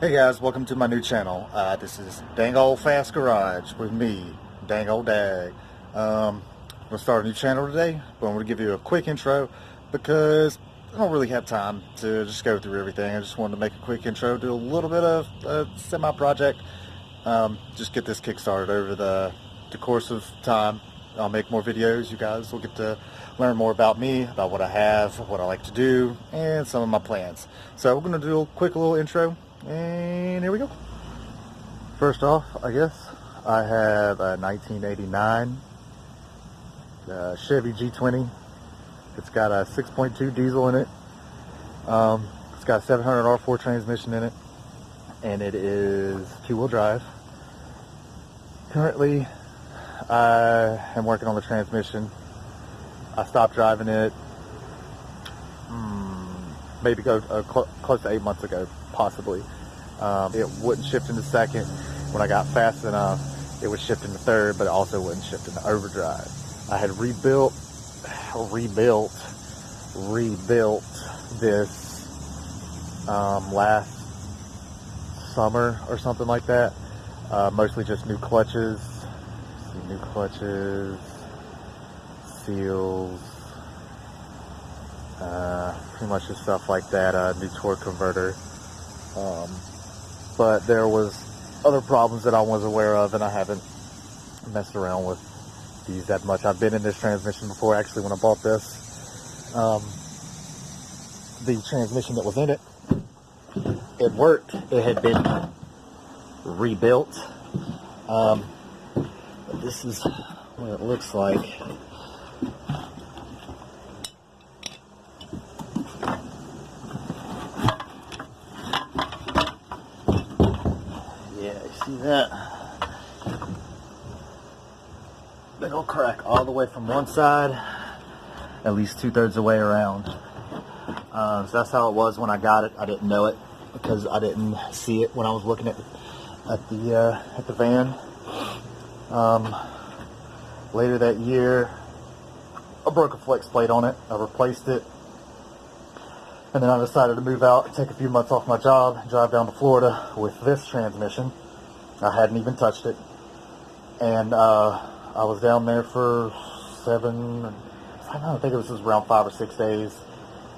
Hey guys, welcome to my new channel. This is Dang Old Fast Garage with me, Dang Old Dag. I'm going to start a new channel today, but I'm going to give you a quick intro because I don't really have time to just go through everything. I just wanted to make a quick intro, do a little bit of a semi-project, just get this kick-started over the course of time. I'll make more videos. You guys will get to learn more about me, about what I have, what I like to do, and some of my plans. So we're going to do a quick little intro. And here we go. First off, I guess, I have a 1989 Chevy G20. It's got a 6.2 diesel in it. It's got a 700 R4 transmission in it. And it is two-wheel drive. Currently, I am working on the transmission. I stopped driving it maybe close to 8 months ago, possibly. It wouldn't shift into second. When I got fast enough, it would shift into third, but it also wouldn't shift into overdrive. I had rebuilt this last summer or something like that. Mostly just new clutches, seals, pretty much just stuff like that, new torque converter. But there was other problems that I was aware of, and I haven't messed around with these that much. I've been in this transmission before. Actually, when I bought this, the transmission that was in it, it worked. It had been rebuilt. But this is what it looks like. See that? Big old crack all the way from one side, at least 2/3 of the way around. So that's how it was when I got it. I didn't know it because I didn't see it when I was looking at the van. Later that year, I broke a flex plate on it. I replaced it. And then I decided to move out, take a few months off my job, and drive down to Florida with this transmission. I hadn't even touched it, and I was down there for I think it was just around 5 or 6 days,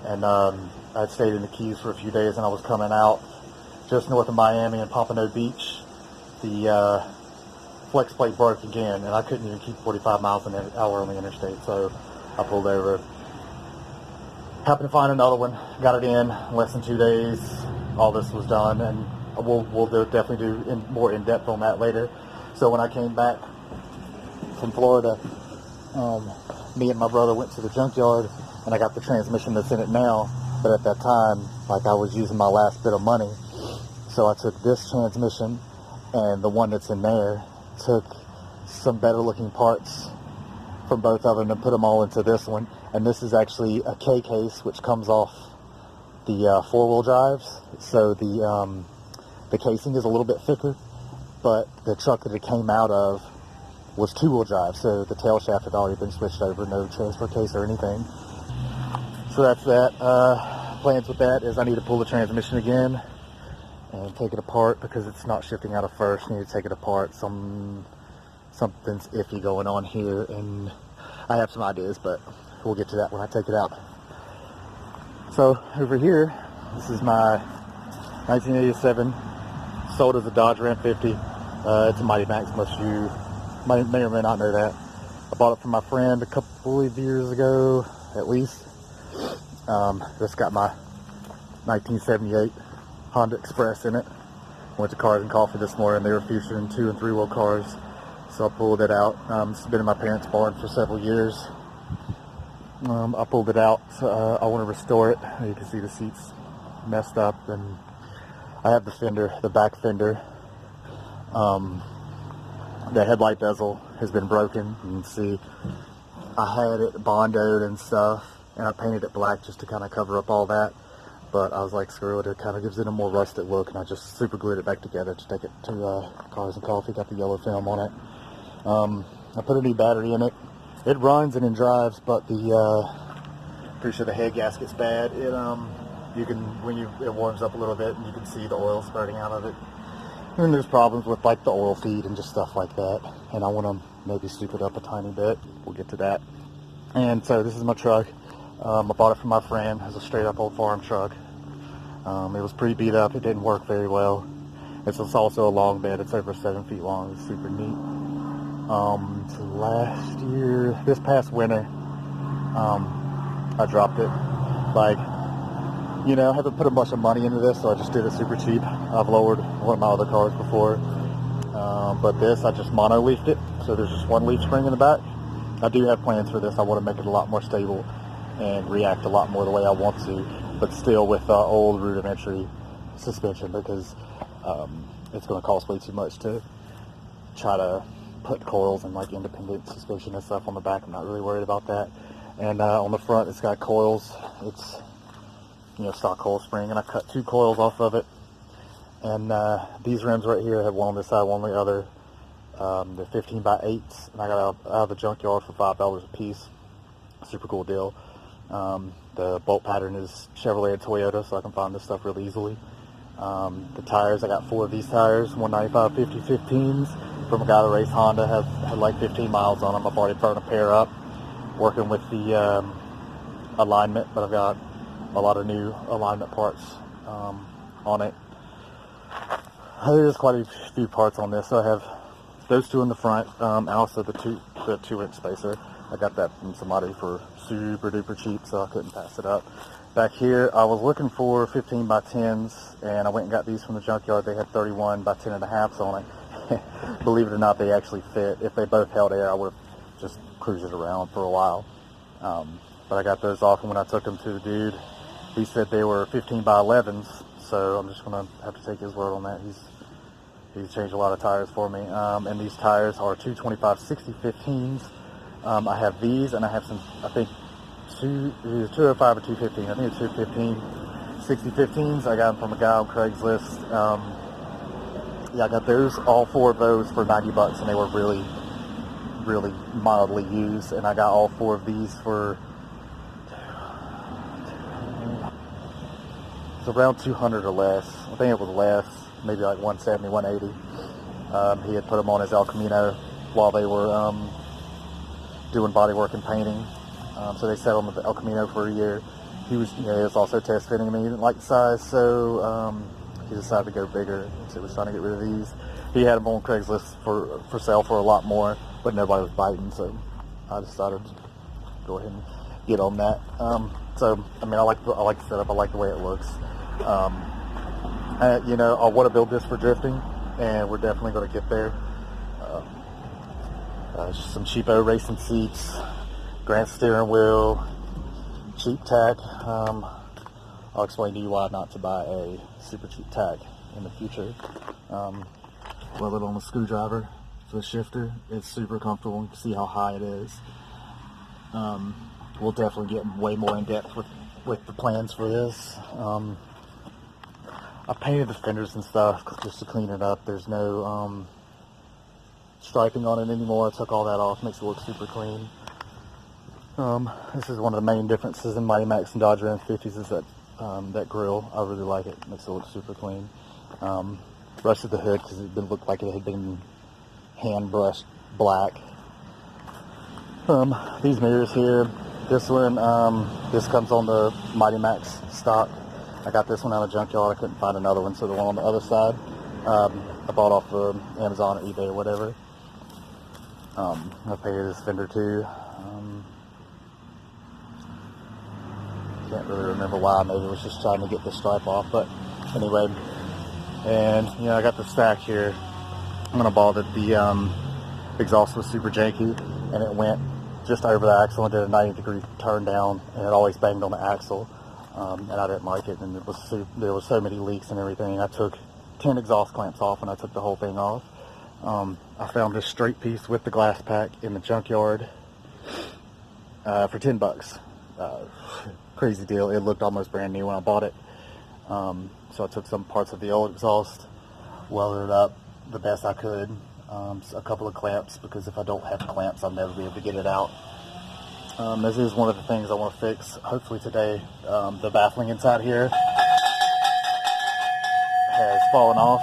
and I'd stayed in the Keys for a few days, and I was coming out just north of Miami and Pompano Beach. The flex plate broke again, and I couldn't even keep 45 miles an hour on the interstate, so I pulled over. Happened to find another one, got it in less than 2 days. All this was done, and we'll definitely do more in depth on that later. So when I came back from Florida, me and my brother went to the junkyard, and I got the transmission that's in it now. But at that time, like, I was using my last bit of money, so I took this transmission and the one that's in there, took some better looking parts from both of them and put them all into this one. And this is actually a K case, which comes off the four-wheel drives. So the casing is a little bit thicker, but the truck that it came out of was two-wheel drive, so the tail shaft had already been switched over, no transfer case or anything. So that's that. Plans with that is I need to pull the transmission again and take it apart because it's not shifting out of first. I need to take it apart. Something's iffy going on here, and I have some ideas, but we'll get to that when I take it out. So over here, this is my 1987, sold as a Dodge Ram 50. It's a Mighty Max, most of you may or may not know that. I bought it from my friend a couple of years ago, at least. This got my 1978 Honda Express in it. Went to Cars and Coffee this morning. They were featuring 2- and 3-wheel cars, so I pulled it out. It's been in my parents' barn for several years. I pulled it out. I want to restore it. You can see the seats messed up, and I have the fender, the back fender. The headlight bezel has been broken. You can see I had it bondoed and stuff, and I painted it black just to kind of cover up all that. But I was like, screw it, it kind of gives it a more rusted look, and I just super glued it back together to take it to Cars and Coffee. Got the yellow film on it. I put a new battery in it. It runs and it drives, but the pretty sure the head gasket's bad. It You can, it warms up a little bit, and you can see the oil spurting out of it. And then there's problems with like the oil feed and just stuff like that. And I want to maybe soup it up a tiny bit. We'll get to that. And so this is my truck. I bought it from my friend. It's a straight up old farm truck. It was pretty beat up. It didn't work very well. It's also a long bed. It's over 7 feet long. It's super neat. So last year, this past winter, I dropped it. Like, you know, I haven't put a bunch of money into this, so I just did it super cheap. I've lowered one of my other cars before. But this, I just mono-leafed it. So there's just one leaf spring in the back. I do have plans for this. I want to make it a lot more stable and react a lot more the way I want to, but still with old rudimentary suspension, because it's going to cost way too much to try to put coils and like independent suspension and stuff on the back. I'm not really worried about that. And on the front, it's got coils. It's, you know, stock coil spring, and I cut 2 coils off of it. And these rims right here, I have one on this side, one on the other. They're 15 by 8s, and I got out of the junkyard for $5 a piece. Super cool deal. The bolt pattern is Chevrolet and Toyota, so I can find this stuff really easily. The tires, I got 4 of these tires, 195 50-15s from a guy that raced Honda. Had like 15 miles on them. I've already burned a pair up, working with the alignment, but I've got a lot of new alignment parts on it. There's quite a few parts on this. So I have those 2 in the front, and also the 2-inch spacer. I got that from somebody for super duper cheap, so I couldn't pass it up. Back here, I was looking for 15 by 10s, and I went and got these from the junkyard. They had 31 by 10.5s on it. Believe it or not, they actually fit. If they both held air, I would have just cruised it around for a while. But I got those off, and when I took them to the dude, he said they were 15 by 11s, so I'm just going to have to take his word on that. He's changed a lot of tires for me. And these tires are 225/60-15s. I have these, and I have some, I think, either 205 or 215. I think it's 215 60-15s. I got them from a guy on Craigslist. Yeah, I got those, all 4 of those for $90, and they were really, really mildly used. And I got all 4 of these for it's around 200 or less. I think it was less, maybe like 170, 180. He had put them on his El Camino while they were doing body work and painting. So they sat on the El Camino for a year. He was also test fitting them, and he didn't like the size, so he decided to go bigger. So he was trying to get rid of these. He had them on Craigslist for sale for a lot more, but nobody was biting, so I decided to go ahead and get on that. So I mean, I like the setup. I like the way it looks. I want to build this for drifting, and we're definitely going to get there. Just some cheapo racing seats, Grant steering wheel, cheap tack. I'll explain to you why not to buy a super cheap tack in the future. Weld it on the screwdriver for the shifter. It's super comfortable. You can see how high it is. We'll definitely get way more in depth with the plans for this. I painted the fenders and stuff just to clean it up. There's no striping on it anymore. I took all that off. Makes it look super clean. This is one of the main differences in Mighty Max and Dodge Ram 50s is that grill. I really like it. Makes it look super clean. Rusted the hood because it looked like it had been hand brushed black. These mirrors here. This one, this comes on the Mighty Max stock. I got this one out of junkyard. I couldn't find another one, so the one on the other side, I bought off of Amazon or eBay or whatever. I painted this fender too. Can't really remember why. Maybe it was just trying to get the stripe off, but anyway. And I got the stack here. I'm gonna ball that the exhaust was super janky, and it went just over the axle and did a 90-degree turn down, and it always banged on the axle, and I didn't like it, and there was so many leaks and everything. I took 10 exhaust clamps off, and I took the whole thing off. I found this straight piece with the glass pack in the junkyard for $10. Crazy deal. It looked almost brand new when I bought it. So I took some parts of the old exhaust, welded it up the best I could. A couple of clamps, because if I don't have clamps, I'll never be able to get it out. This is one of the things I want to fix, hopefully today. The baffling inside here has fallen off,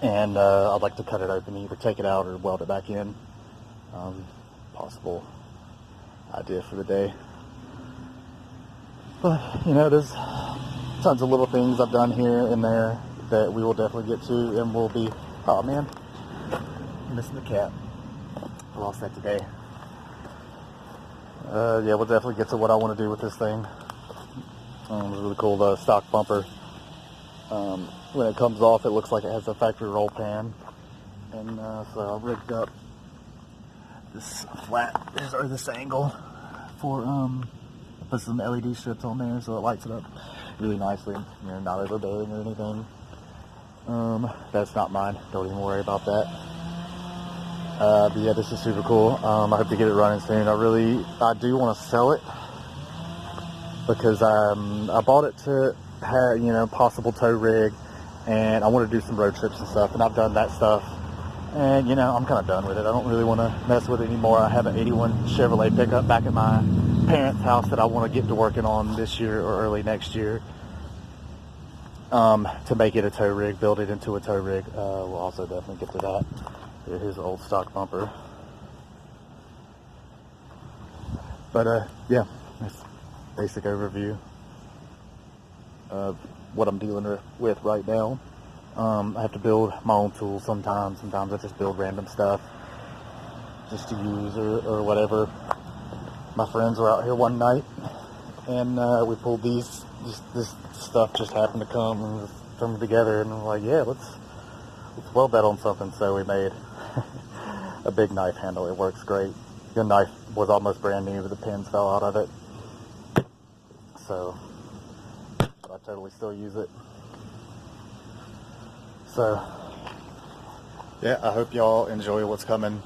and I'd like to cut it open, either take it out or weld it back in. Possible idea for the day. But, you know, there's tons of little things I've done here and there that we will definitely get to, and we'll be, oh man, I'm missing the cap. I lost that today. Yeah, we'll definitely get to what I want to do with this thing. It's really cool, the stock bumper. When it comes off, it looks like it has a factory roll pan. And so I rigged up this flat, or this angle for, put some LED strips on there so it lights it up really nicely. You're not overbearing or anything. That's not mine. Don't even worry about that. But yeah, this is super cool. I hope to get it running soon. I do want to sell it because I bought it to have, you know, possible tow rig, and I want to do some road trips and stuff, and I've done that stuff, and you know, I'm kind of done with it. I don't really want to mess with it anymore. I have an 81 Chevrolet pickup back at my parents' house that I want to get to working on this year or early next year, to make it a tow rig, build it into a tow rig. We'll also definitely get to that. Here's the old stock bumper. But yeah, that's a basic overview of what I'm dealing with right now. I have to build my own tools sometimes. Sometimes I just build random stuff just to use or whatever. My friends were out here one night, and we pulled this stuff just happened to come and thrown together, and we're like, yeah, let's weld that on something. So we made a big knife handle. It works great. The knife was almost brand new, but the pins fell out of it. So I totally still use it. So yeah, I hope y'all enjoy what's coming,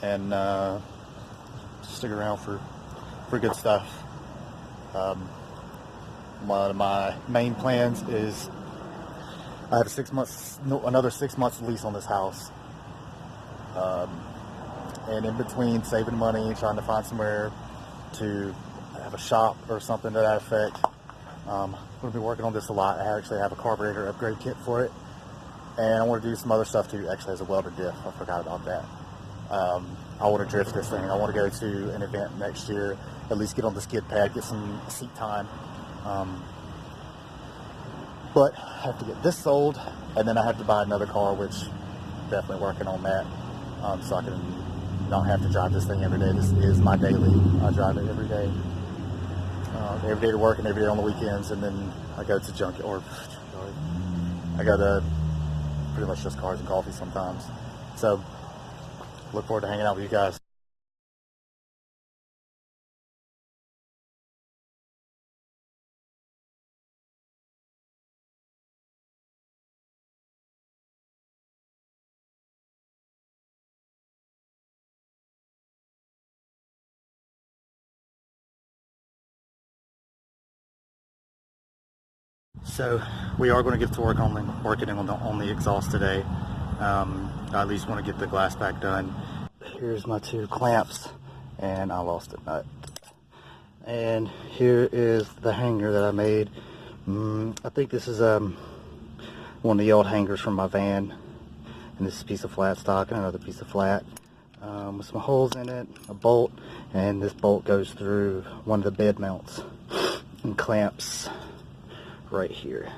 and stick around for good stuff. One of my main plans is I have another 6 months lease on this house. And in between saving money, trying to find somewhere to have a shop or something to that effect, I'm going to be working on this a lot. I actually have a carburetor upgrade kit for it, and I want to do some other stuff too. Actually, as a welder diff, I forgot about that. I want to drift this thing. I want to go to an event next year, at least get on the skid pad, get some seat time. But I have to get this sold, and then I have to buy another car, which definitely working on that, so I can not have to drive this thing every day. This is my daily. I drive it every day to work and every day on the weekends, and then I go to I go to pretty much just cars and coffee sometimes. So look forward to hanging out with you guys. So we are going to get to work on working on the exhaust today. I at least want to get the glass pack done. Here's my two clamps, and I lost a nut. And here is the hanger that I made. I think this is one of the old hangers from my van. And this is a piece of flat stock and another piece of flat with some holes in it, a bolt, and this bolt goes through one of the bed mounts and clamps right here.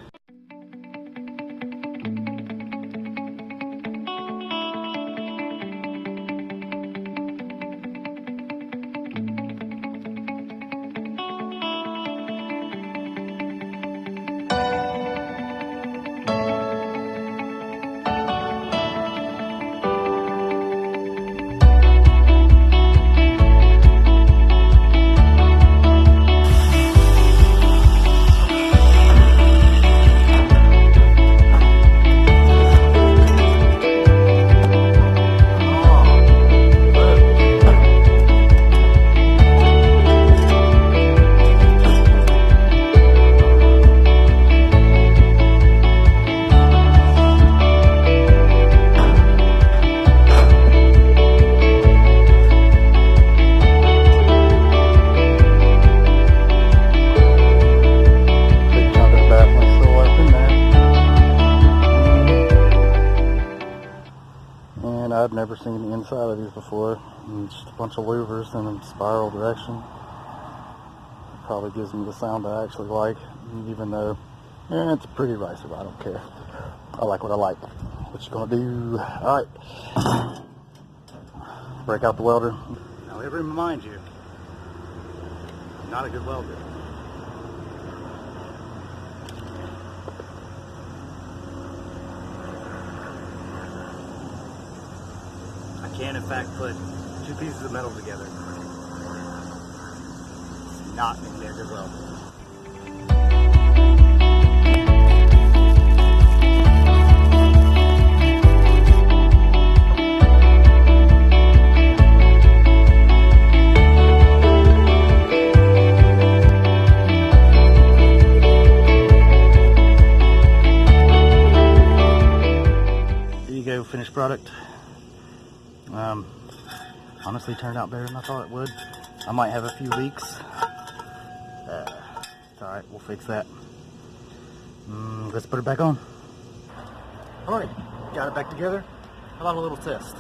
I've never seen the inside of these before. And just a bunch of louvers in a spiral direction. It probably gives me the sound I actually like, even though it's a pretty ricer, but I don't care. I like what I like. What you gonna do? Alright. Break out the welder. Now let me remind you, I'm not a good welder. I can in fact put two pieces of metal together. It's not make me a good welder. Finished product. Honestly turned out better than I thought it would. I might have a few leaks. It's alright, we'll fix that. Let's put it back on. Alright, got it back together. How about a little test?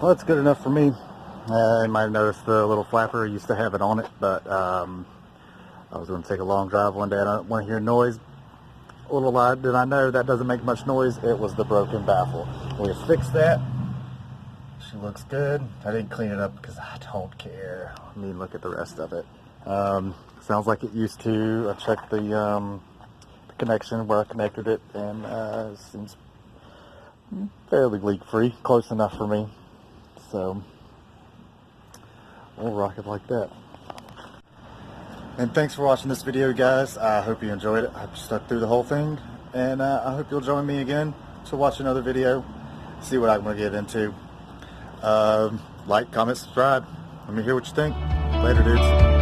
Well, that's good enough for me. You might have noticed the little flapper. I used to have it on it, but I was going to take a long drive one day and I didn't want to hear noise. Little lie did I know that doesn't make much noise. It was the broken baffle. We have fixed that. She looks good. I didn't clean it up because I don't care. I mean, look at the rest of it. Sounds like it used to. I checked the connection where I connected it, and it seems fairly leak-free. Close enough for me. So we'll rock it like that. And thanks for watching this video, guys. I hope you enjoyed it. I stuck through the whole thing, and I hope you'll join me again to watch another video, see what I'm going to get into. Like, comment, subscribe. Let me hear what you think. Later, dudes.